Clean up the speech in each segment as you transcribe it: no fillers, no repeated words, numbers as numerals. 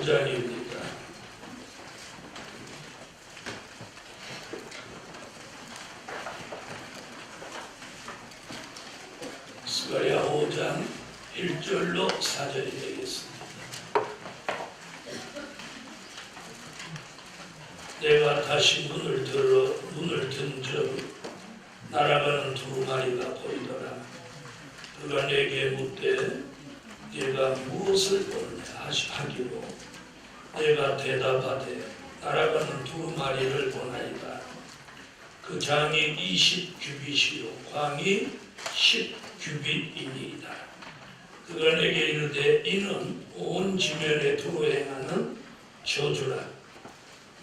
5장입니다. 스가랴 5장 1절로 4절이 되겠습니다. 내가 다시 문을 든즉 날아가는 두 마리가 보이더라. 그가 내게 묻되 내가 무엇을 하기로 내가 대답하되 날아가는 두루마리를 보나이다. 그 장이 20규빗이요 광이 10규빗이니이다. 그가 내게 이르되 이는 온 지면에 두루 행하는 저주라.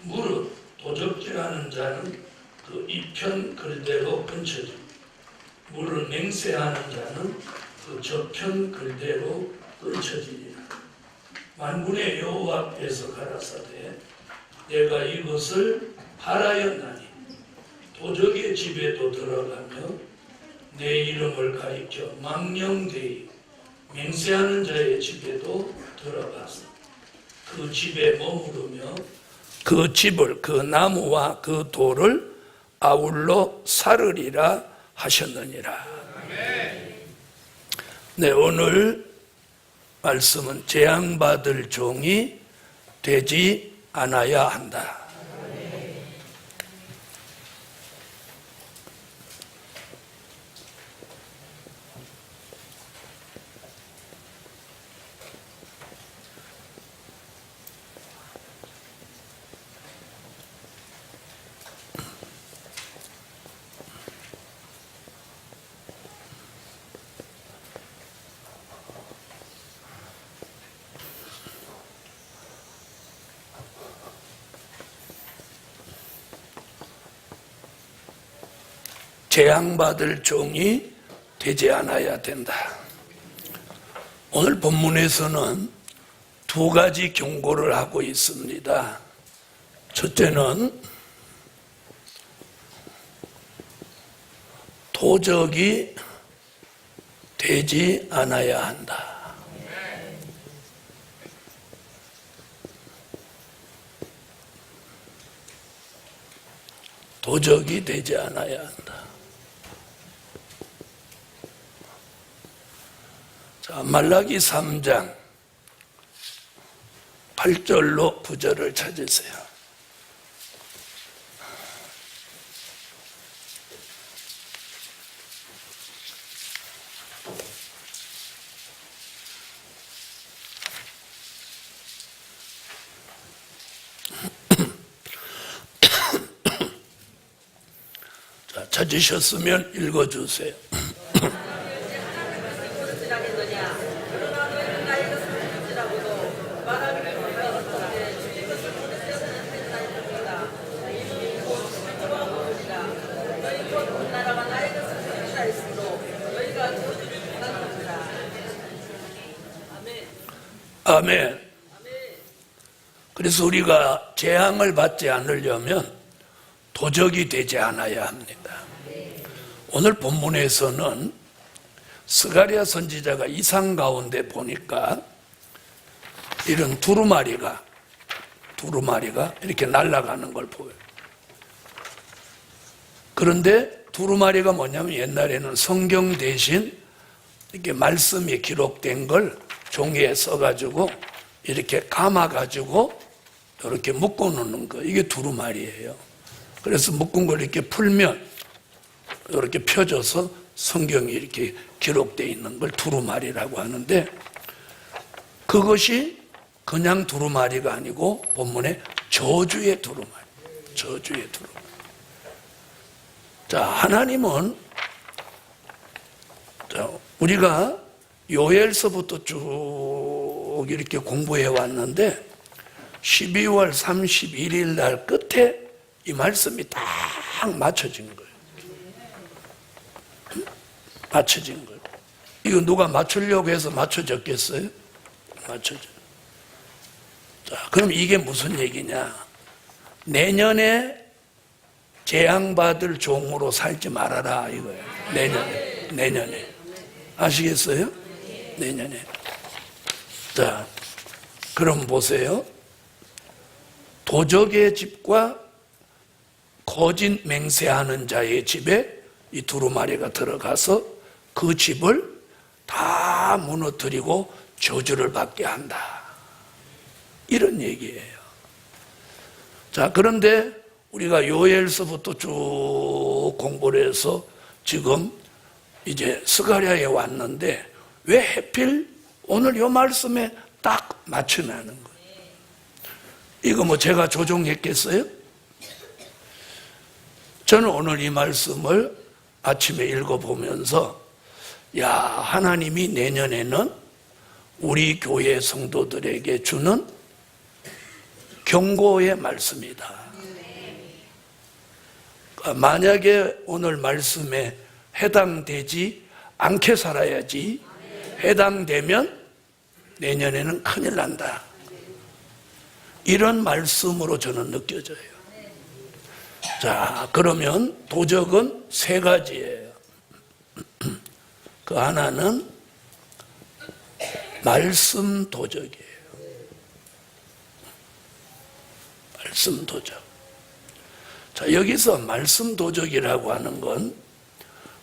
무릇 도적질하는 자는 그 이편 글대로 끊쳐지고 무릇 맹세하는 자는 그 저편 글대로 끊쳐지리라. 만군의 여호와 앞에서 가라사대 내가 이것을 바라였나니 도적의 집에도 들어가며 내 이름을 가리켜 망령되이 맹세하는 자의 집에도 들어가서 그 집에 머무르며 그 집을 그 나무와 그 돌을 아울러 사르리라 하셨느니라. 네, 오늘 말씀은 재앙받을 종이 되지 않아야 한다. 재앙받을 종이 되지 않아야 된다. 오늘 본문에서는 두 가지 경고를 하고 있습니다. 첫째는 도적이 되지 않아야 한다. 도적이 되지 않아야 한다. 자, 말라기 3장 8절로 9절을 찾으세요. 자, 찾으셨으면 읽어주세요. 아멘. 그래서 우리가 재앙을 받지 않으려면 도적이 되지 않아야 합니다. 오늘 본문에서는 스가랴 선지자가 이상 가운데 보니까 이런 두루마리가 이렇게 날아가는 걸 보여요. 그런데 두루마리가 뭐냐면 옛날에는 성경 대신 이렇게 말씀이 기록된 걸 종이에 써가지고 이렇게 감아가지고 이렇게 묶어놓는 거, 이게 두루마리예요. 그래서 묶은 걸 이렇게 풀면 이렇게 펴져서 성경이 이렇게 기록되어 있는 걸 두루마리라고 하는데, 그것이 그냥 두루마리가 아니고 본문에 저주의 두루마리. 자, 하나님은 우리가 요엘서부터 쭉 이렇게 공부해 왔는데 12월 31일 날 끝에 이 말씀이 딱 맞춰진 거예요. 맞춰진 거예요. 이거 누가 맞추려고 해서 맞춰졌겠어요? 맞춰져. 자, 그럼 이게 무슨 얘기냐? 내년에 재앙받을 종으로 살지 말아라 이거예요. 내년에. 아시겠어요? 내년에. 자, 그럼 보세요. 도적의 집과 거짓 맹세하는 자의 집에 이 두루마리가 들어가서 그 집을 다 무너뜨리고 저주를 받게 한다. 이런 얘기예요. 자, 그런데 우리가 요엘서부터 쭉 공부를 해서 지금 이제 스가랴에 왔는데 왜 하필 오늘 이 말씀에 딱 맞춰나는 거예요. 이거 뭐 제가 조종했겠어요? 저는 오늘 이 말씀을 아침에 읽어보면서 야, 하나님이 내년에는 우리 교회 성도들에게 주는 경고의 말씀이다. 만약에 오늘 말씀에 해당되지 않게 살아야지, 해당되면 내년에는 큰일 난다. 이런 말씀으로 저는 느껴져요. 자, 그러면 도적은 세 가지예요. 그 하나는 말씀 도적이에요. 말씀 도적. 자, 여기서 말씀 도적이라고 하는 건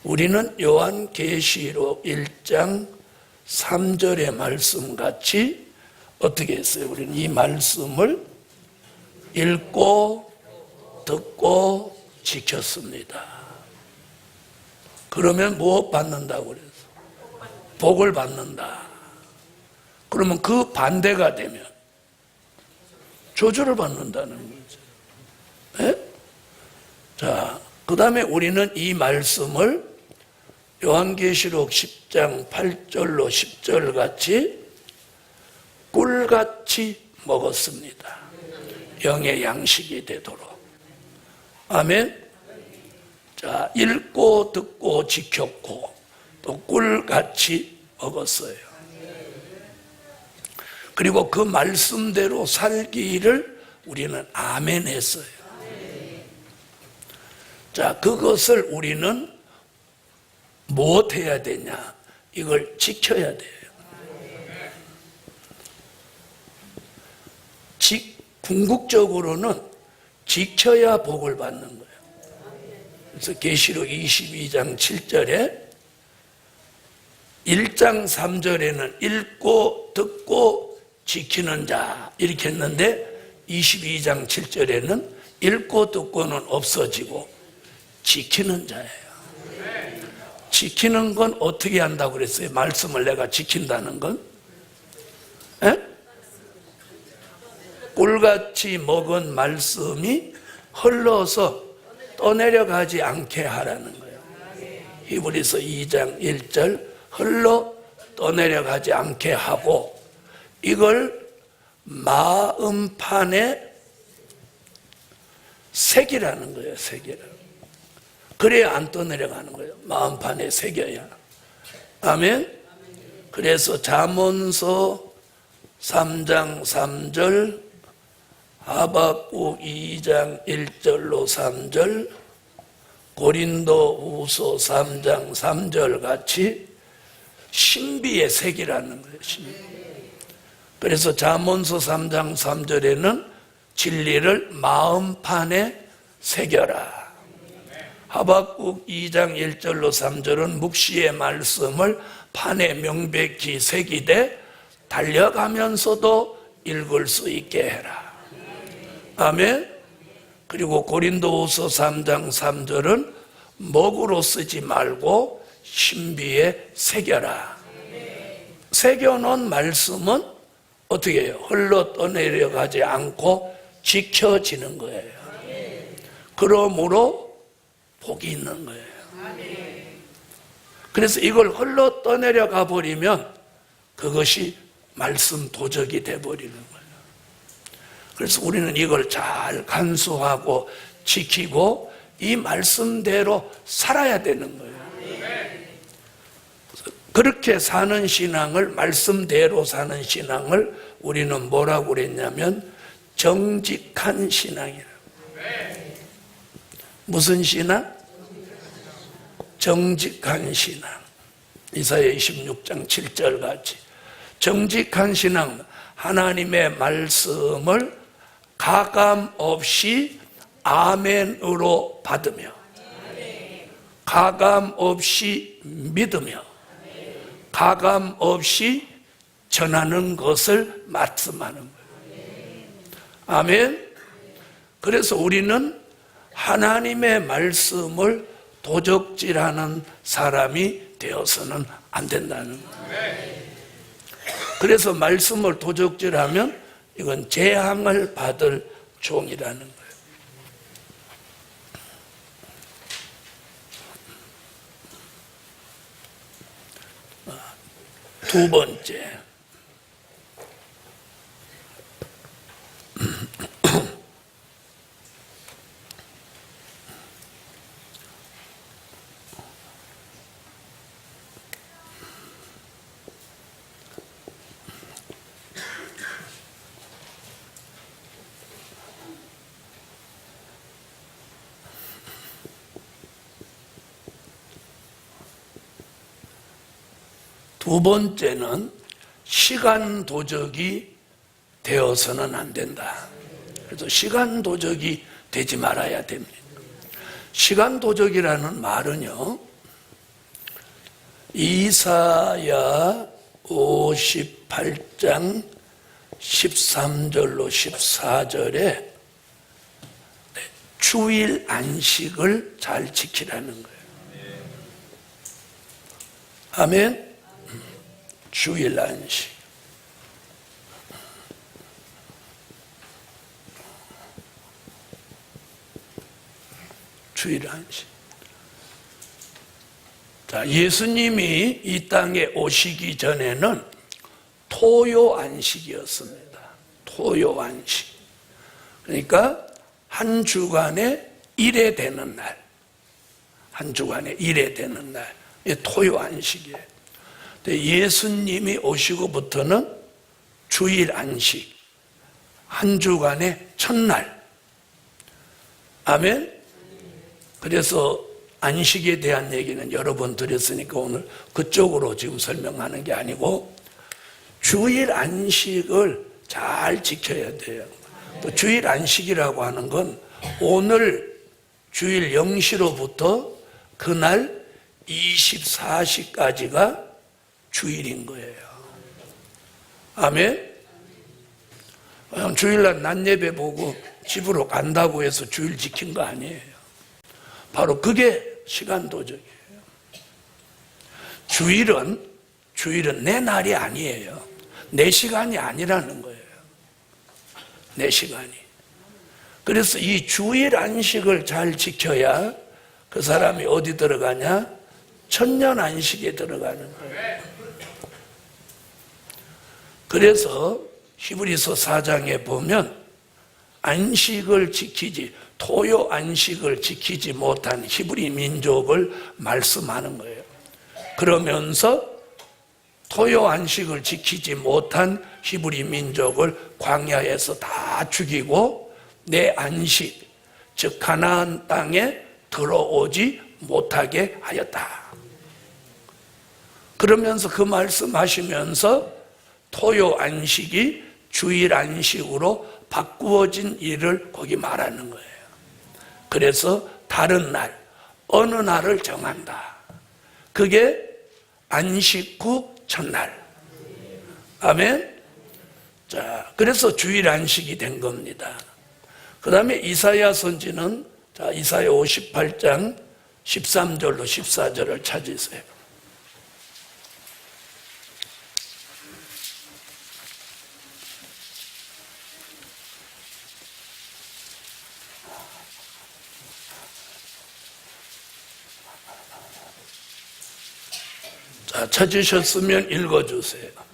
우리는 요한계시록 1장 3절의 말씀같이 어떻게 했어요? 우리는 이 말씀을 읽고 듣고 지켰습니다. 그러면 무엇 받는다고 그래서? 복을 받는다. 그러면 그 반대가 되면 저주를 받는다는 거죠. 네? 자, 그 다음에 우리는 이 말씀을 요한계시록 10장 8절로 10절 같이 꿀같이 먹었습니다. 영의 양식이 되도록. 아멘. 자, 읽고 듣고 지켰고 또 꿀같이 먹었어요. 그리고 그 말씀대로 살기를 우리는 아멘 했어요. 자, 그것을 우리는 무엇 해야 되냐? 이걸 지켜야 돼요. 궁극적으로는 지켜야 복을 받는 거예요. 그래서 계시록 22장 7절에 1장 3절에는 읽고 듣고 지키는 자 이렇게 했는데 22장 7절에는 읽고 듣고는 없어지고 지키는 자예요. 지키는 건 어떻게 한다고 그랬어요? 말씀을 내가 지킨다는 건? 에? 꿀같이 먹은 말씀이 흘러서 떠내려가지 않게 하라는 거예요. 히브리서 2장 1절 흘러 떠내려가지 않게 하고 이걸 마음판에 새기라는 거예요. 새기라. 그래야 안 떠내려가는 거예요. 마음판에 새겨야. 아멘. 그래서 잠언서 3장 3절 하박국 2장 1절로 3절 고린도후서 3장 3절 같이 신비의 색이라는 거예요. 신비. 그래서 잠언서 3장 3절에는 진리를 마음판에 새겨라. 하박국 2장 1절로 3절은 묵시의 말씀을 판에 명백히 새기되 달려가면서도 읽을 수 있게 해라. 아멘. 그리고 고린도후서 3장 3절은 먹으로 쓰지 말고 신비에 새겨라. 새겨놓은 말씀은 어떻게 해요? 흘러 떠내려가지 않고 지켜지는 거예요. 그러므로 복이 있는 거예요. 그래서 이걸 흘러 떠내려가 버리면 그것이 말씀 도적이 돼버리는 거예요. 그래서 우리는 이걸 잘 간수하고 지키고 이 말씀대로 살아야 되는 거예요. 그렇게 사는 신앙을, 말씀대로 사는 신앙을 우리는 뭐라고 그랬냐면 정직한 신앙이라고. 무슨 신앙? 정직한 신앙. 이사야 26장 7절 같이 정직한 신앙, 하나님의 말씀을 가감 없이 아멘으로 받으며 가감 없이 믿으며 가감 없이 전하는 것을 말씀하는 거예요. 아멘. 그래서 우리는 하나님의 말씀을 도적질하는 사람이 되어서는 안 된다는 거예요. 그래서 말씀을 도적질하면 이건 재앙을 받을 종이라는 거예요. 두 번째, 두 번째는 시간 도적이 되어서는 안 된다. 그래서 시간 도적이 되지 말아야 됩니다. 시간 도적이라는 말은요, 이사야 58장 13절로 14절에 주일 안식을 잘 지키라는 거예요. 아멘. 주일 안식. 주일 안식. 자, 예수님이 이 땅에 오시기 전에는 토요 안식이었습니다. 토요 안식. 그러니까 한 주간에 1회 되는 날. 한 주간에 1회 되는 날. 이게 토요 안식이에요. 예수님이 오시고부터는 주일 안식, 한 주간의 첫날. 아멘. 그래서 안식에 대한 얘기는 여러 번 드렸으니까 오늘 그쪽으로 지금 설명하는 게 아니고 주일 안식을 잘 지켜야 돼요. 또 주일 안식이라고 하는 건 오늘 주일 0시로부터 그날 24시까지가 주일인 거예요. 아멘. 주일날 낮 예배 보고 집으로 간다고 해서 주일 지킨 거 아니에요. 바로 그게 시간 도적이에요. 주일은 내 날이 아니에요. 내 시간이 아니라는 거예요. 내 시간이. 그래서 이 주일 안식을 잘 지켜야 그 사람이 어디 들어가냐? 천년 안식에 들어가는 거예요. 그래서 히브리서 4장에 보면 안식을 지키지, 토요 안식을 지키지 못한 히브리 민족을 말씀하는 거예요. 그러면서 토요 안식을 지키지 못한 히브리 민족을 광야에서 다 죽이고 내 안식, 즉 가나안 땅에 들어오지 못하게 하였다. 그러면서 그 말씀하시면서 토요 안식이 주일 안식으로 바꾸어진 일을 거기 말하는 거예요. 그래서 다른 날, 어느 날을 정한다. 그게 안식 후 첫날. 아멘. 자, 그래서 주일 안식이 된 겁니다. 그 다음에 이사야 선지는 자, 이사야 58장 13절로 14절을 찾으세요. 자, 찾으셨으면 읽어주세요.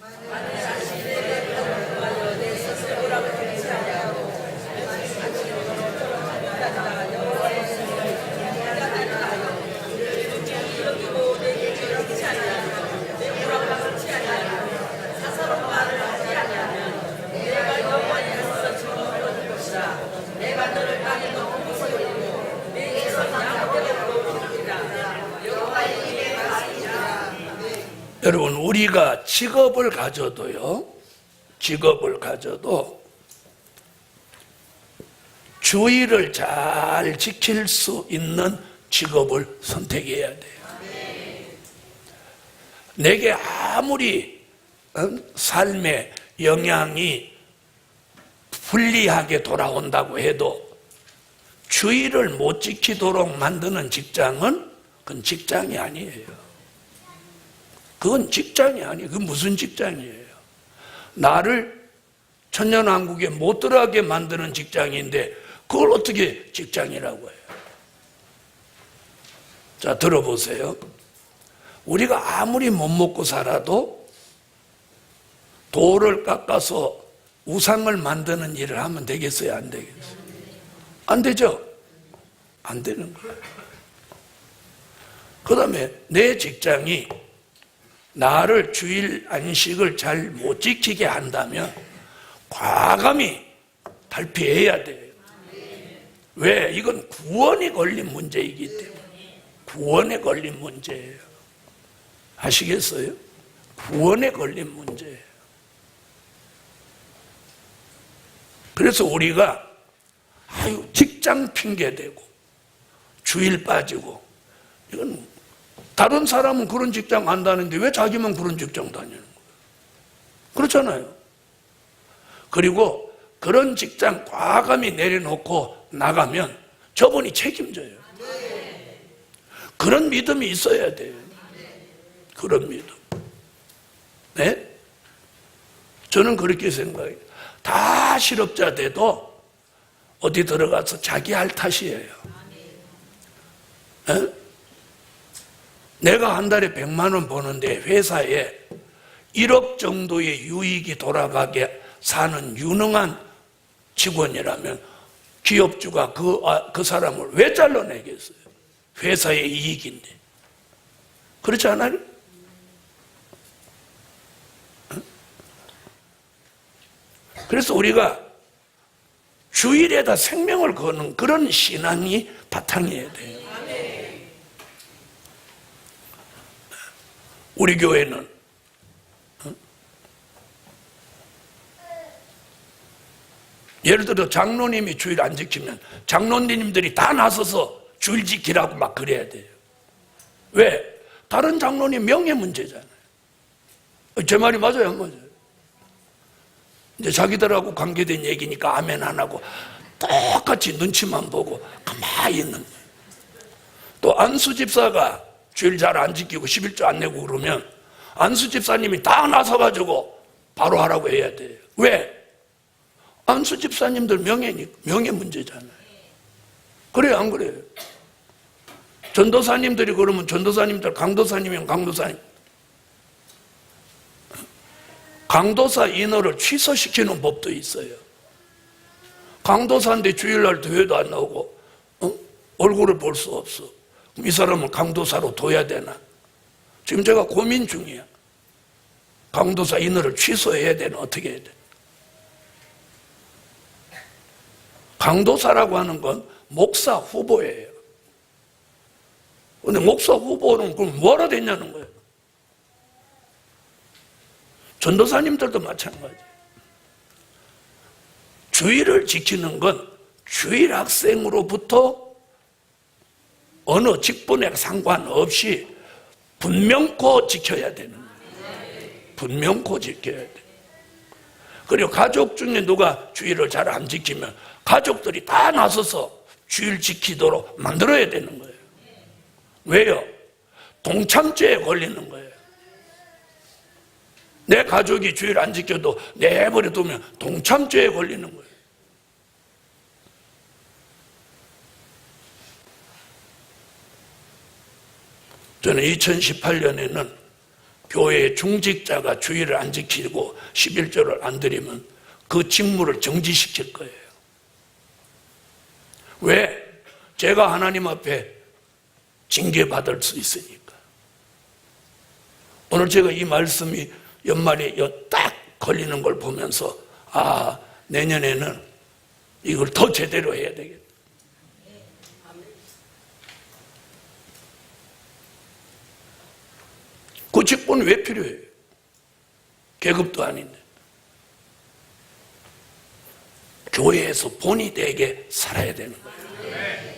여러분, 우리가 직업을 가져도 주의를 잘 지킬 수 있는 직업을 선택해야 돼요. 내게 아무리 삶의 영향이 불리하게 돌아온다고 해도 주의를 못 지키도록 만드는 직장은 그건 직장이 아니에요. 그건 직장이 아니에요. 그건 무슨 직장이에요? 나를 천년왕국에 못 들어가게 만드는 직장인데 그걸 어떻게 직장이라고 해요? 자, 들어보세요. 우리가 아무리 못 먹고 살아도 돌을 깎아서 우상을 만드는 일을 하면 되겠어요? 안 되겠어요? 안 되죠? 안 되는 거예요. 그 다음에 내 직장이 나를 주일 안식을 잘 못 지키게 한다면 과감히 탈피해야 돼요. 왜? 이건 구원에 걸린 문제이기 때문에. 구원에 걸린 문제예요. 아시겠어요? 구원에 걸린 문제예요. 그래서 우리가 직장 핑계대고 주일 빠지고, 이건 다른 사람은 그런 직장 안 다니는데 왜 자기만 그런 직장 다니는 거예요? 그렇잖아요. 그리고 그런 직장 과감히 내려놓고 나가면 저분이 책임져요. 그런 믿음이 있어야 돼요. 그런 믿음. 네? 저는 그렇게 생각해요. 다 실업자 돼도 어디 들어가서 자기 할 탓이에요. 네? 내가 한 달에 100만 원 버는데 회사에 1억 정도의 유익이 돌아가게 사는 유능한 직원이라면 기업주가 그 사람을 왜 잘라내겠어요? 회사의 이익인데. 그렇지 않아요? 그래서 우리가 주일에다 생명을 거는 그런 신앙이 바탕이어야 돼요. 우리 교회는 예를 들어 장로님이 주일 안 지키면 장로님들이 다 나서서 주일 지키라고 막 그래야 돼요. 왜? 다른 장로님 명예 문제잖아요. 제 말이 맞아요, 안 맞아요? 이제 자기들하고 관계된 얘기니까 아멘 안 하고 똑같이 눈치만 보고 가만히 있는 거예요. 또 안수 집사가 주일 잘 안 지키고 11조 안 내고 그러면 안수 집사님이 다 나서가지고 바로 하라고 해야 돼요. 왜? 안수 집사님들 명예 문제잖아요. 그래요, 안 그래요? 전도사님들이 그러면 전도사님들, 강도사님이면 강도사님. 강도사 인허를 취소시키는 법도 있어요. 강도사인데 주일날 교회도 안 나오고 얼굴을 볼 수 없어. 그럼 이 사람을 강도사로 둬야 되나? 지금 제가 고민 중이야. 강도사 인허를 취소해야 되나? 어떻게 해야 되나? 강도사라고 하는 건 목사 후보예요. 근데 목사 후보는 그럼 뭐하러 됐냐는 거예요. 전도사님들도 마찬가지예요. 주일을 지키는 건 주일 학생으로부터 어느 직분에 상관없이 분명코 지켜야 되는 거예요. 분명코 지켜야 돼요. 그리고 가족 중에 누가 주일을 잘 안 지키면 가족들이 다 나서서 주일 지키도록 만들어야 되는 거예요. 왜요? 동참죄에 걸리는 거예요. 내 가족이 주일 안 지켜도 내버려 두면 동참죄에 걸리는 거예요. 저는 2018년에는 교회의 중직자가 주일을 안 지키고 11조를 안 드리면 그 직무를 정지시킬 거예요. 왜? 제가 하나님 앞에 징계받을 수 있으니까. 오늘 제가 이 말씀이 연말에 딱 걸리는 걸 보면서 내년에는 이걸 더 제대로 해야 되겠다. 그 직분이 왜 필요해요? 계급도 아닌데. 교회에서 본이 되게 살아야 되는 거예요.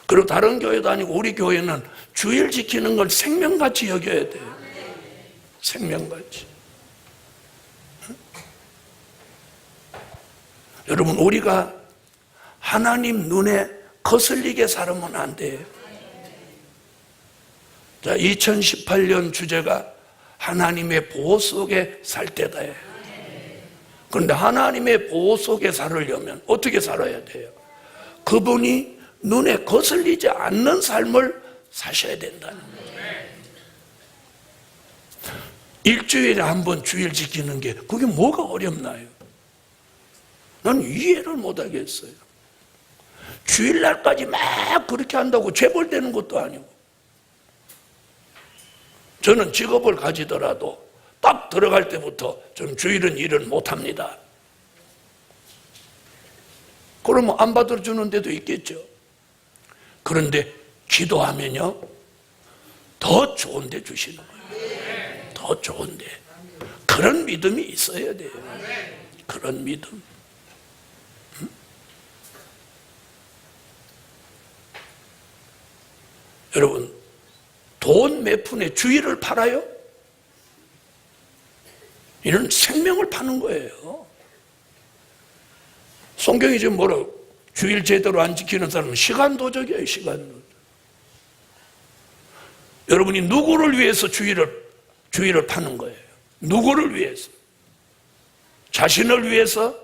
그리고 다른 교회도 아니고 우리 교회는 주일 지키는 걸 생명같이 여겨야 돼요. 생명같이. 여러분, 우리가 하나님 눈에 거슬리게 살면 안 돼요. 자, 2018년 주제가 하나님의 보호 속에 살 때다예요. 그런데 하나님의 보호 속에 살으려면 어떻게 살아야 돼요? 그분이 눈에 거슬리지 않는 삶을 사셔야 된다는 거예요. 일주일에 한 번 주일 지키는 게 그게 뭐가 어렵나요? 난 이해를 못하겠어요. 주일날까지 막 그렇게 한다고 재벌되는 것도 아니고. 저는 직업을 가지더라도 딱 들어갈 때부터 저는 주일은 일을 못합니다. 그러면 안 받아주는 데도 있겠죠. 그런데 기도하면요 더 좋은 데 주시는 거예요. 더 좋은 데. 그런 믿음이 있어야 돼요. 그런 믿음. 여러분, 돈 몇 푼에 주일을 팔아요? 이런 생명을 파는 거예요. 성경이 지금 뭐라고? 주일 제대로 안 지키는 사람은 시간도적이에요. 시간도적. 여러분이 누구를 위해서 주일을 파는 거예요? 누구를 위해서? 자신을 위해서?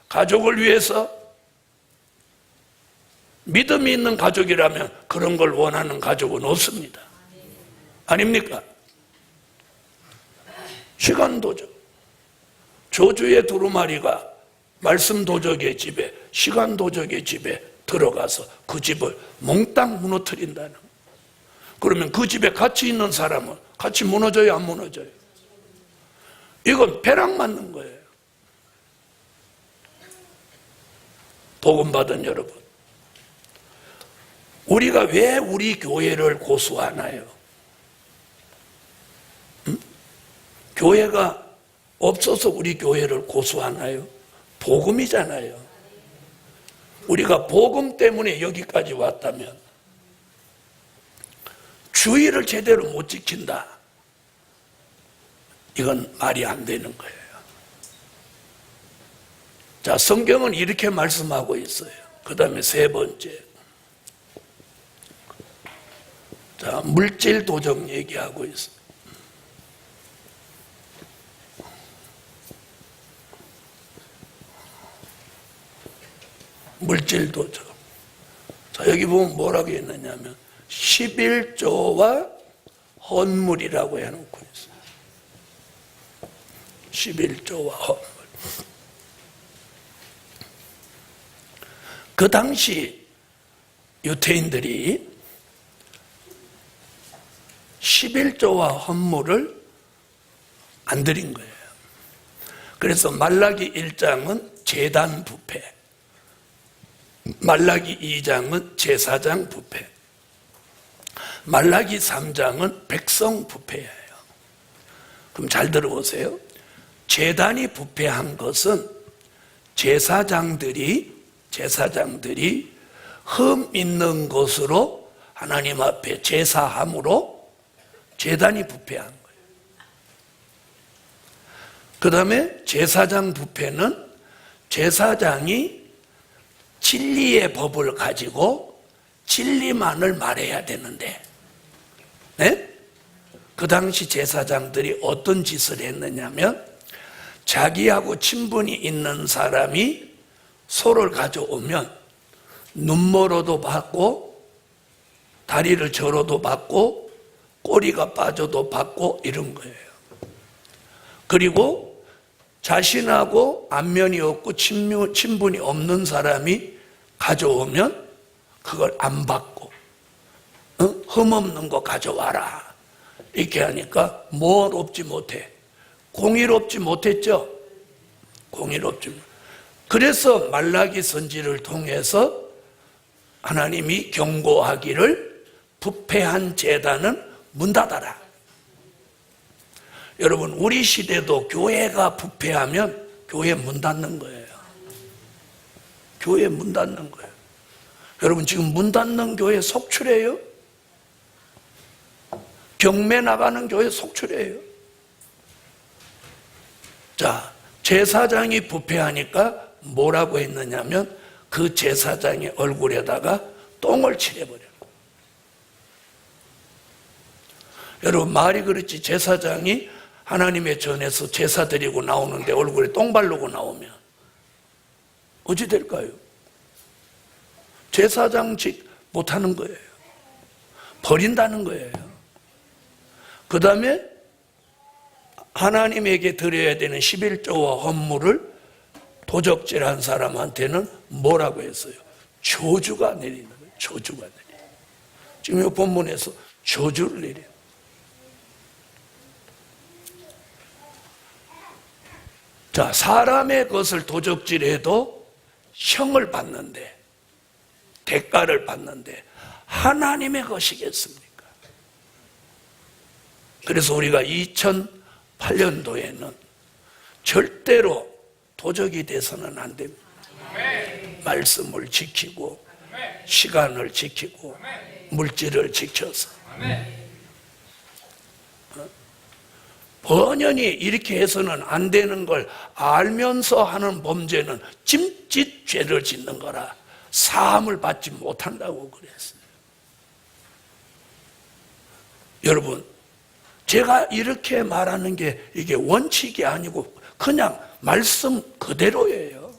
가족을 위해서? 믿음이 있는 가족이라면 그런 걸 원하는 가족은 없습니다. 아닙니까? 시간도적. 저주의 두루마리가 말씀도적의 집에, 시간도적의 집에 들어가서 그 집을 몽땅 무너뜨린다는 거예요. 그러면 그 집에 같이 있는 사람은 같이 무너져요, 안 무너져요? 이건 벼락 맞는 거예요. 복음 받은 여러분, 우리가 왜 우리 교회를 고수하나요? 교회가 없어서 우리 교회를 고수하나요? 복음이잖아요. 우리가 복음 때문에 여기까지 왔다면 주의를 제대로 못 지킨다. 이건 말이 안 되는 거예요. 자, 성경은 이렇게 말씀하고 있어요. 그 다음에 세 번째. 자, 물질 도적 얘기하고 있어요. 물질 도적. 자, 여기 보면 뭐라고 했느냐면 11조와 헌물이라고 해놓고 있어요. 11조와 헌물. 그 당시 유태인들이 11조와 헌물을 안 드린 거예요. 그래서 말라기 1장은 제단 부패, 말라기 2장은 제사장 부패, 말라기 3장은 백성 부패예요. 그럼 잘 들어보세요. 제단이 부패한 것은 제사장들이 흠 있는 것으로 하나님 앞에 제사함으로 제단이 부패한 거예요. 그 다음에 제사장 부패는 제사장이 진리의 법을 가지고 진리만을 말해야 되는데, 네? 그 당시 제사장들이 어떤 짓을 했느냐면 자기하고 친분이 있는 사람이 소를 가져오면 눈멀어도 받고 다리를 절어도 받고 꼬리가 빠져도 받고 이런 거예요. 그리고 자신하고 안면이 없고 친분이 없는 사람이 가져오면 그걸 안 받고 흠없는 거 가져와라 이렇게 하니까 뭘 못해? 공의롭지 못했죠. 공의롭지 못. 그래서 말라기 선지를 통해서 하나님이 경고하기를 부패한 제단은 문 닫아라. 여러분, 우리 시대도 교회가 부패하면 교회 문 닫는 거예요. 교회 문 닫는 거예요. 여러분, 지금 문 닫는 교회 속출해요? 경매 나가는 교회 속출해요? 자, 제사장이 부패하니까 뭐라고 했느냐면 그 제사장의 얼굴에다가 똥을 칠해버려요. 여러분, 말이 그렇지 제사장이 하나님의 전에서 제사 드리고 나오는데 얼굴에 똥 바르고 나오면 어찌 될까요? 제사장직 못하는 거예요. 버린다는 거예요. 그 다음에 하나님에게 드려야 되는 11조와 헌물을 도적질한 사람한테는 뭐라고 했어요? 저주가 내리는 거예요. 저주가 내리는. 지금 이 본문에서 저주를 내려요. 자, 사람의 것을 도적질해도 형을 받는데, 대가를 받는데 하나님의 것이겠습니까? 그래서 우리가 2008년도에는 절대로 도적이 돼서는 안 됩니다. 말씀을 지키고 시간을 지키고 물질을 지켜서 번연히 이렇게 해서는 안 되는 걸 알면서 하는 범죄는 찜짓 죄를 짓는 거라 사함을 받지 못한다고 그랬어요. 여러분, 제가 이렇게 말하는 게 이게 원칙이 아니고 그냥 말씀 그대로예요.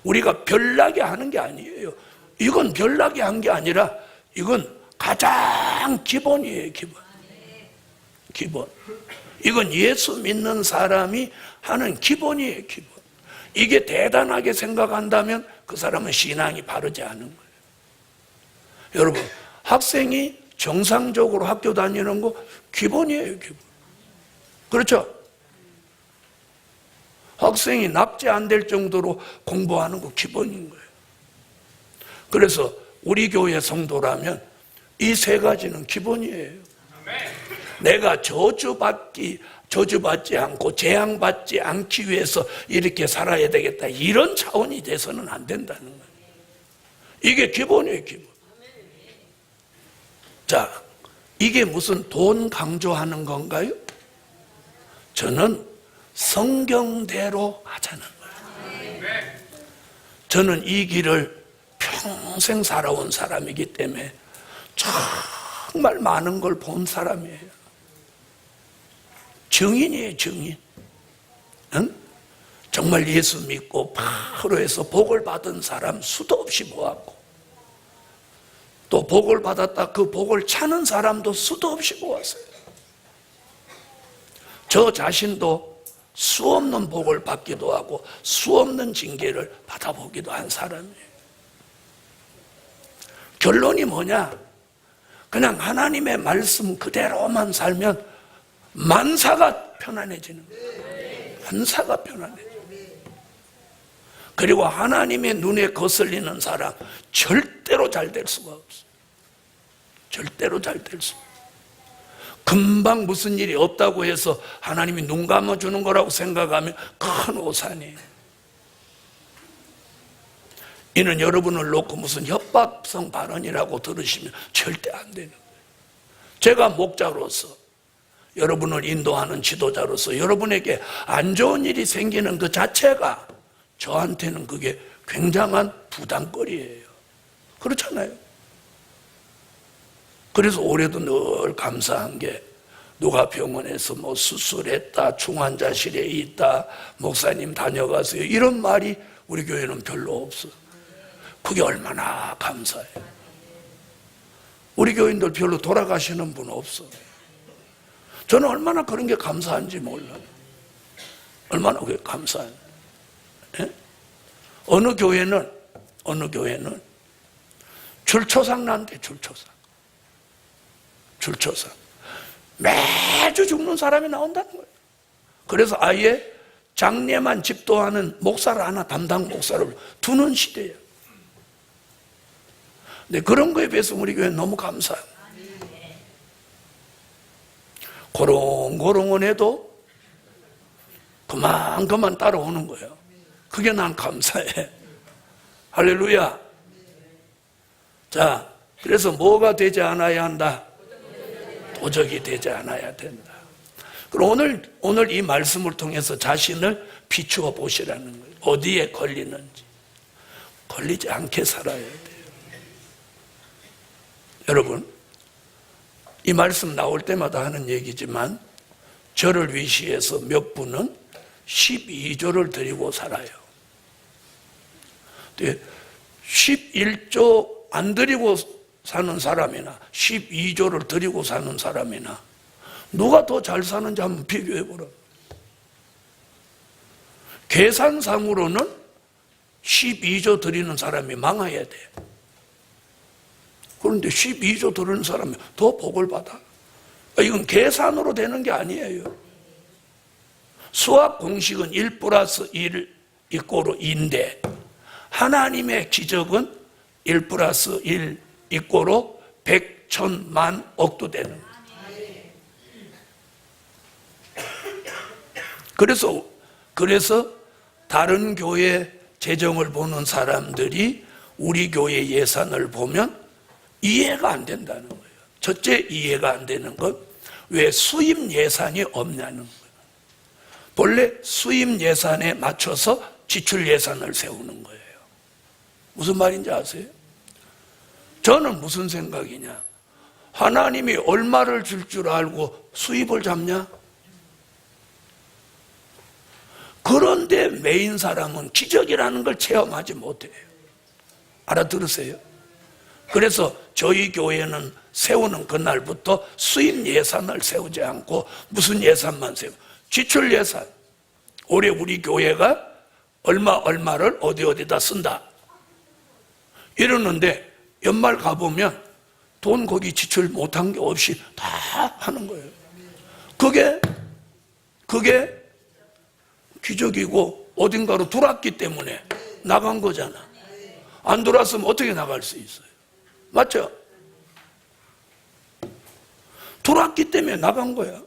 우리가 별나게 하는 게 아니에요. 이건 별나게 한 게 아니라 이건 가장 기본이에요. 기본. 이건 예수 믿는 사람이 하는 기본이에요. 기본. 이게 대단하게 생각한다면 그 사람은 신앙이 바르지 않은 거예요. 여러분, 학생이 정상적으로 학교 다니는 거 기본이에요. 기본. 그렇죠? 학생이 납치 안 될 정도로 공부하는 거 기본인 거예요. 그래서 우리 교회 성도라면 이 세 가지는 기본이에요. 내가 저주받지 않고 재앙받지 않기 위해서 이렇게 살아야 되겠다, 이런 차원이 돼서는 안 된다는 거예요. 이게 기본이에요. 기본. 자, 이게 무슨 돈 강조하는 건가요? 저는 성경대로 하자는 거예요. 저는 이 길을 평생 살아온 사람이기 때문에 정말 많은 걸 본 사람이에요. 증인이에요, 증인. 응? 정말 예수 믿고 바로 해서 복을 받은 사람 수도 없이 모았고, 또 복을 받았다 그 복을 차는 사람도 수도 없이 모았어요. 저 자신도 수 없는 복을 받기도 하고 수 없는 징계를 받아보기도 한 사람이에요. 결론이 뭐냐? 그냥 하나님의 말씀 그대로만 살면 만사가 편안해지는 거예요. 만사가 편안해져요. 그리고 하나님의 눈에 거슬리는 사람 절대로 잘 될 수가 없어요. 절대로 잘 될 수 없어요. 금방 무슨 일이 없다고 해서 하나님이 눈 감아주는 거라고 생각하면 큰 오산이에요. 이는 여러분을 놓고 무슨 협박성 발언이라고 들으시면 절대 안 되는 거예요. 제가 목자로서, 여러분을 인도하는 지도자로서 여러분에게 안 좋은 일이 생기는 그 자체가 저한테는 그게 굉장한 부담거리예요. 그렇잖아요. 그래서 올해도 늘 감사한 게, 누가 병원에서 뭐 수술했다, 중환자실에 있다, 목사님 다녀가세요, 이런 말이 우리 교회는 별로 없어요. 그게 얼마나 감사해요. 우리 교인들 별로 돌아가시는 분 없어요. 저는 얼마나 그런 게 감사한지 몰라요. 얼마나 그게 감사해요. 예? 어느 교회는 줄초상 난대, 줄초상. 매주 죽는 사람이 나온다는 거예요. 그래서 아예 장례만 집도하는 목사를 하나, 담당 목사를 두는 시대예요. 근데 그런 거에 비해서 우리 교회는 너무 감사해요. 고롱고롱은 해도 그만 따라오는 거예요. 그게 난 감사해. 할렐루야. 자, 그래서 뭐가 되지 않아야 한다? 도적이 되지 않아야 된다. 그럼 오늘 이 말씀을 통해서 자신을 비추어 보시라는 거예요. 어디에 걸리는지. 걸리지 않게 살아야 돼요. 여러분, 이 말씀 나올 때마다 하는 얘기지만 저를 위시해서 몇 분은 12조를 드리고 살아요. 11조 안 드리고 사는 사람이나 12조를 드리고 사는 사람이나 누가 더 잘 사는지 한번 비교해 보라. 계산상으로는 12조 드리는 사람이 망해야 돼. 그런데 12조 드리는 사람이 더 복을 받아. 이건 계산으로 되는 게 아니에요. 수학 공식은 1 플러스 1 이꼬르 2인데 하나님의 기적은 1 플러스 1 이꼬르 100, 1000, 만, 억도 되는 거예요. 그래서 다른 교회 재정을 보는 사람들이 우리 교회 예산을 보면 이해가 안 된다는 거예요. 첫째 이해가 안 되는 건 왜 수입 예산이 없냐는 거예요. 본래 수입 예산에 맞춰서 지출 예산을 세우는 거예요. 무슨 말인지 아세요? 저는 무슨 생각이냐? 하나님이 얼마를 줄 줄 알고 수입을 잡냐? 그런데 메인 사람은 기적이라는 걸 체험하지 못해요. 알아들으세요? 그래서 저희 교회는 세우는 그날부터 수입 예산을 세우지 않고 무슨 예산만 세우고 지출 예산. 올해 우리 교회가 얼마를 어디다 쓴다 이러는데 연말 가보면 돈 거기 지출 못한 게 없이 다 하는 거예요. 그게 기적이고 어딘가로 들어왔기 때문에 나간 거잖아. 안 들어왔으면 어떻게 나갈 수 있어요? 맞죠? 들어왔기 때문에 나간 거야.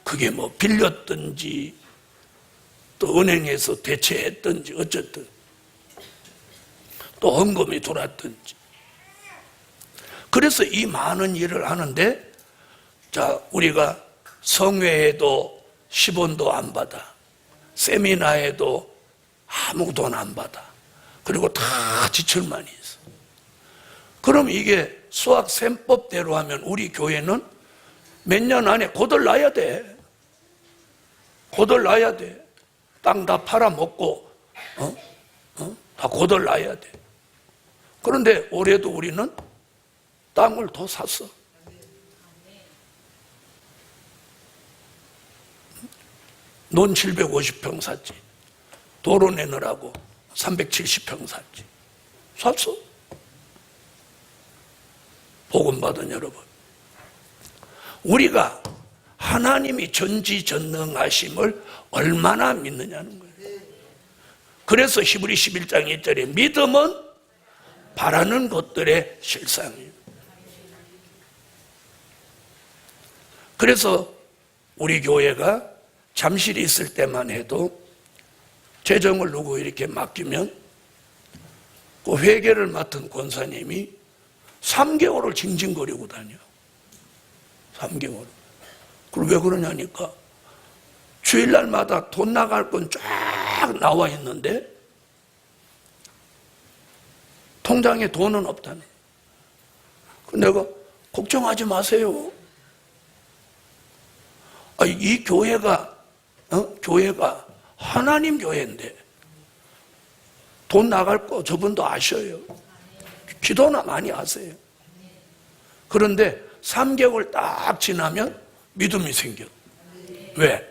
그게 뭐 빌렸든지 또 은행에서 대체했든지 어쨌든 또 헌금이 들어왔든지. 그래서 이 많은 일을 하는데 자, 우리가 성회에도 10원도 안 받아. 세미나에도 아무 돈 안 받아. 그리고 다 지출만 있어. 그럼 이게 수학 셈법대로 하면 우리 교회는 몇 년 안에 거덜나야 돼. 거덜나야 돼. 땅 다 팔아먹고 다 거덜나야 돼. 그런데 올해도 우리는 땅을 더 샀어. 논 750평 샀지. 도로 내느라고 370평 샀지. 샀어. 복음 받은 여러분, 우리가 하나님이 전지전능하심을 얼마나 믿느냐는 거예요. 그래서 히브리 11장 1절에 믿음은 바라는 것들의 실상이에요. 그래서 우리 교회가 잠실이 있을 때만 해도 재정을 누구 이렇게 맡기면 그 회계를 맡은 권사님이 3개월을 징징거리고 다녀. 3개월. 그리고 왜 그러냐니까 주일날마다 돈 나갈 건 쫙 나와 있는데 통장에 돈은 없다는. 내가 걱정하지 마세요. 이 교회가 하나님 교회인데 돈 나갈 거 저분도 아셔요. 기도나 많이 하세요. 그런데 3개월 딱 지나면 믿음이 생겨. 왜?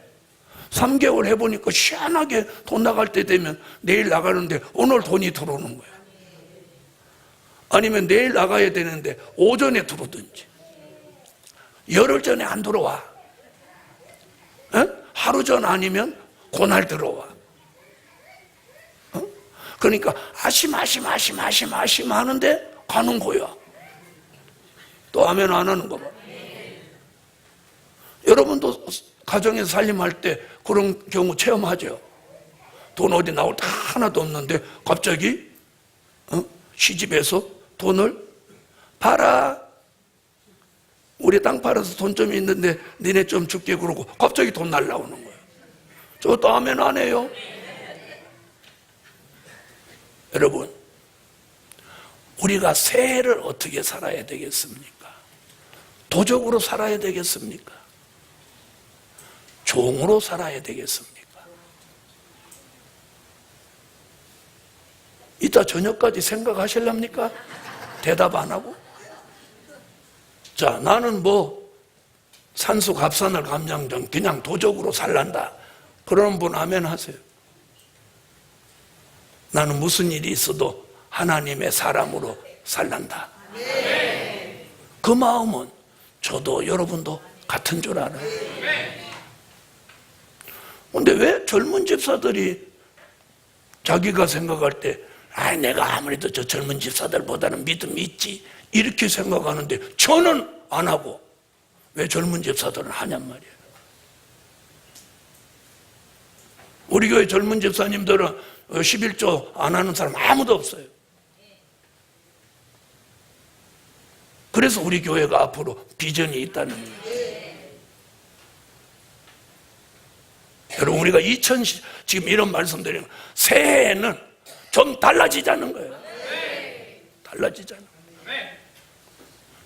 3개월 해보니까 시원하게 돈 나갈 때 되면 내일 나가는데 오늘 돈이 들어오는 거야. 아니면 내일 나가야 되는데 오전에 들어오든지 열흘 전에 안 들어와. 하루 전 아니면 그날 들어와. 그러니까 아심 하는데 가는 거야. 또 아멘 안 하는 거 봐. 여러분도 가정에서 살림할 때 그런 경우 체험하죠. 돈 어디 나올 때 하나도 없는데 갑자기 시집에서 돈을 팔아. 우리 땅 팔아서 돈 좀 있는데 니네 좀 줄게 그러고 갑자기 돈 날라오는 거예요. 저것도 아멘 안 해요. 여러분, 우리가 새해를 어떻게 살아야 되겠습니까? 도적으로 살아야 되겠습니까? 종으로 살아야 되겠습니까? 이따 저녁까지 생각하실랍니까? 대답 안 하고? 자, 나는 뭐 산수 갑산을 감장정 그냥 도적으로 살란다. 그런 분 아멘 하세요. 나는 무슨 일이 있어도 하나님의 사람으로 살란다. 그 마음은 저도 여러분도 같은 줄 알아요. 근데 왜 젊은 집사들이 자기가 생각할 때 내가 아무래도 저 젊은 집사들보다는 믿음이 있지 이렇게 생각하는데 저는 안 하고 왜 젊은 집사들은 하냔 말이에요. 우리 교회 젊은 집사님들은 11조 안 하는 사람 아무도 없어요. 그래서 우리 교회가 앞으로 비전이 있다는 거예요. 여러분, 우리가 지금 이런 말씀드리는 거예요. 새해에는 좀 달라지자는 거예요. 달라지자는 거예요.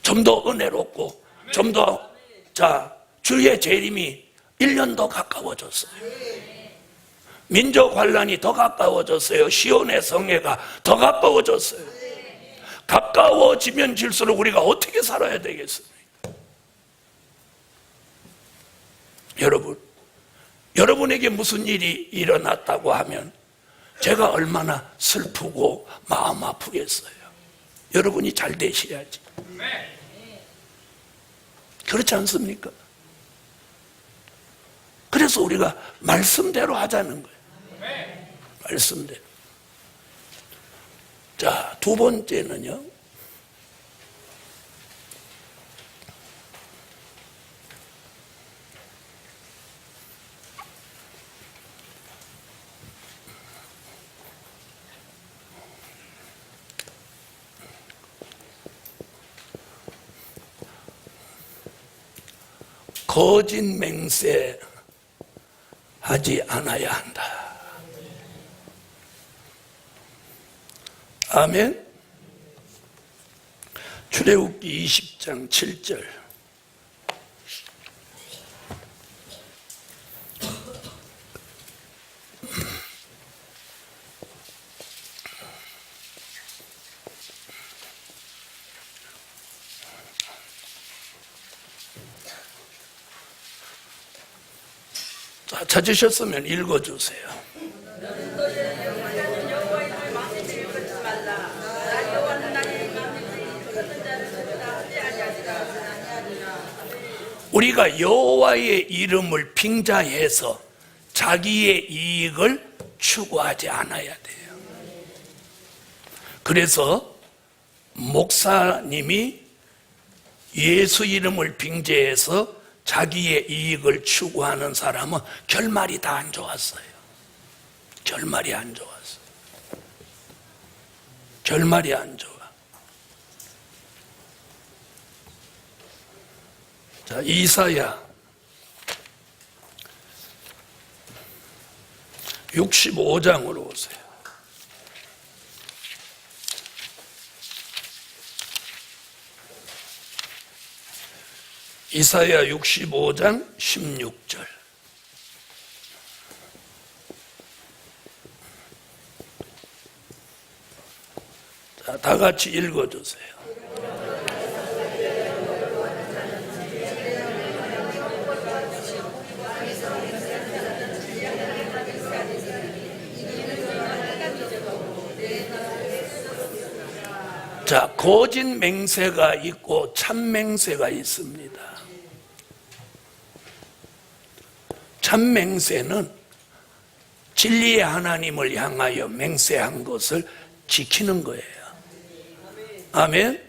좀 더 은혜롭고 좀 더 주의 재림이 1년 더 가까워졌어요. 민족 환란이 더 가까워졌어요. 시온의 성회가 더 가까워졌어요. 가까워지면 질수록 우리가 어떻게 살아야 되겠습니까? 여러분에게 무슨 일이 일어났다고 하면 제가 얼마나 슬프고 마음 아프겠어요. 여러분이 잘 되셔야지. 그렇지 않습니까? 그래서 우리가 말씀대로 하자는 거예요. 말씀대로. 자, 두 번째는요. 거짓 맹세 하지 않아야 한다. 아멘. 출애굽기 20장 7절. 자, 찾으셨으면 읽어주세요. 우리가 여호와의 이름을 빙자해서 자기의 이익을 추구하지 않아야 돼요. 그래서 목사님이 예수 이름을 빙자해서 자기의 이익을 추구하는 사람은 결말이 다 안 좋았어요. 결말이 안 좋았어요. 결말이 안 좋아. 자, 이사야 65장으로 오세요. 이사야 65장 16절. 자, 다 같이 읽어주세요. 자, 거짓 맹세가 있고 참 맹세가 있습니다. 참 맹세는 진리의 하나님을 향하여 맹세한 것을 지키는 거예요. 아멘.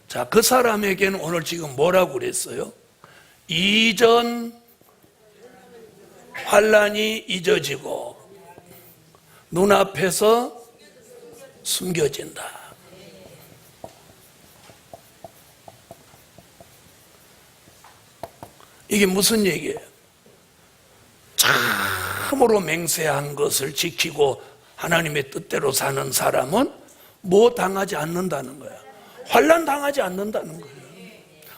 자, 그 사람에게는 오늘 지금 뭐라고 그랬어요? 이전 환란이 잊어지고 눈앞에서 숨겨진다. 이게 무슨 얘기예요? 참으로 맹세한 것을 지키고 하나님의 뜻대로 사는 사람은 뭐 당하지 않는다는 거야. 환난 당하지 않는다는 거예요.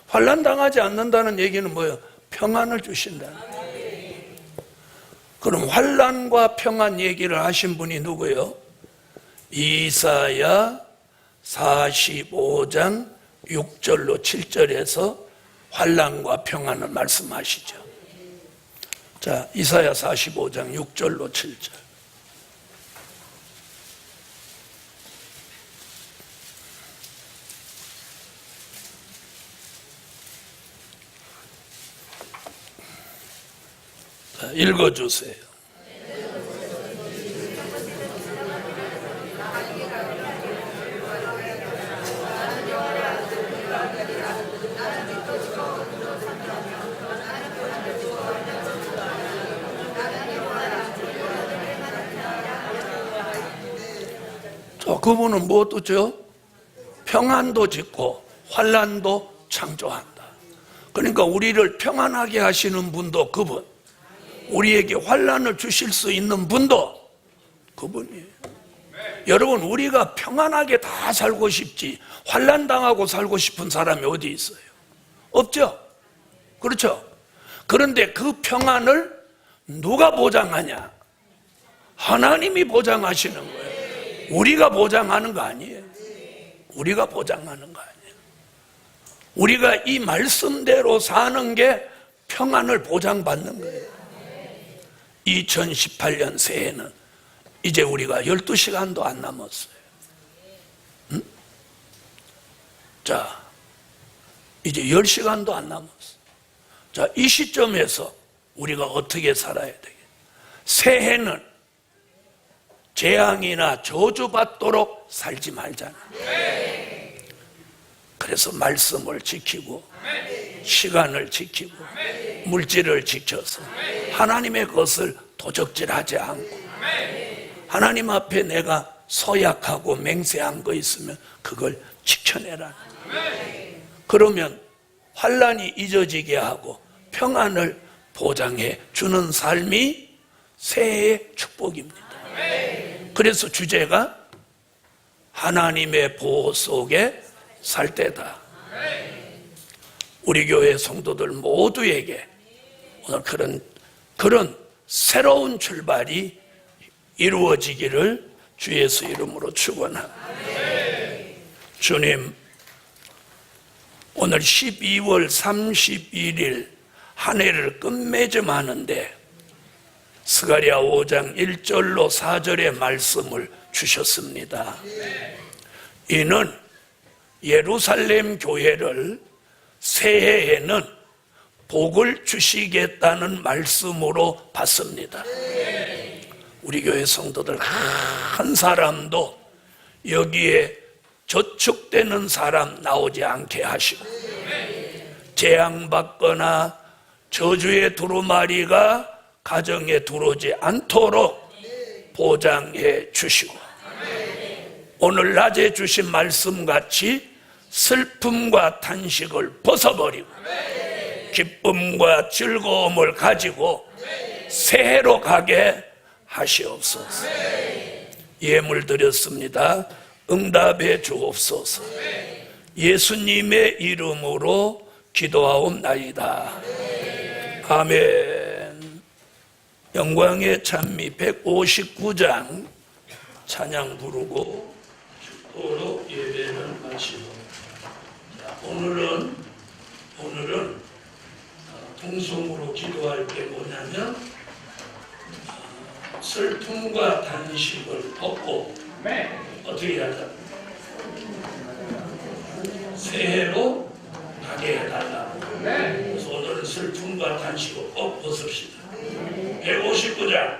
환난 당하지 않는다는 얘기는 뭐예요? 평안을 주신다는 거예요. 그럼 환난과 평안 얘기를 하신 분이 누구예요? 이사야 45장 6절로 7절에서 환난과 평안을 말씀하시죠. 자, 이사야 45장 6절로 7절. 자, 읽어주세요. 자, 그분은 뭐 뜻죠? 평안도 짓고 환난도 창조한다. 그러니까 우리를 평안하게 하시는 분도 그분, 우리에게 환난을 주실 수 있는 분도 그분이에요. 여러분, 우리가 평안하게 다 살고 싶지 환난 당하고 살고 싶은 사람이 어디 있어요? 없죠? 그렇죠? 그런데 그 평안을 누가 보장하냐? 하나님이 보장하시는 거예요. 우리가 보장하는 거 아니에요. 우리가 보장하는 거 아니에요. 우리가 이 말씀대로 사는 게 평안을 보장받는 거예요. 2018년 새해는 이제 우리가 12시간도 안 남았어요. 응? 자, 이제 10시간도 안 남았어요. 자, 이 시점에서 우리가 어떻게 살아야 되겠어요? 새해는 재앙이나 저주받도록 살지 말잖아. 그래서 말씀을 지키고 시간을 지키고 물질을 지켜서 하나님의 것을 도적질하지 않고 하나님 앞에 내가 서약하고 맹세한 거 있으면 그걸 지켜내라. 그러면 환난이 잊어지게 하고 평안을 보장해 주는 삶이 새해의 축복입니다. 그래서 주제가 하나님의 보호 속에 살 때다. 우리 교회 성도들 모두에게 오늘 그런 새로운 출발이 이루어지기를 주 예수 이름으로 축원합니다. 주님, 오늘 12월 31일 한 해를 끝맺음하는데 스가랴 5장 1절로 4절의 말씀을 주셨습니다. 이는 예루살렘 교회를 새해에는 복을 주시겠다는 말씀으로 받습니다. 우리 교회 성도들 한 사람도 여기에 저축되는 사람 나오지 않게 하시고 재앙받거나 저주의 두루마리가 가정에 들어오지 않도록 보장해 주시고 오늘 낮에 주신 말씀같이 슬픔과 탄식을 벗어버리고 기쁨과 즐거움을 가지고 새해로 가게 하시옵소서. 예물 드렸습니다. 응답해 주옵소서. 예수님의 이름으로 기도하옵나이다. 아멘. 영광의 찬미 159장 찬양 부르고 축도로 예배를 마치고, 오늘은 통성으로 기도할 게 뭐냐면 슬픔과 단식을 벗고 어떻게 하자? 새해로 가게 해달라. 그래서 오늘은 슬픔과 단식을 꼭 벗읍시다. 159장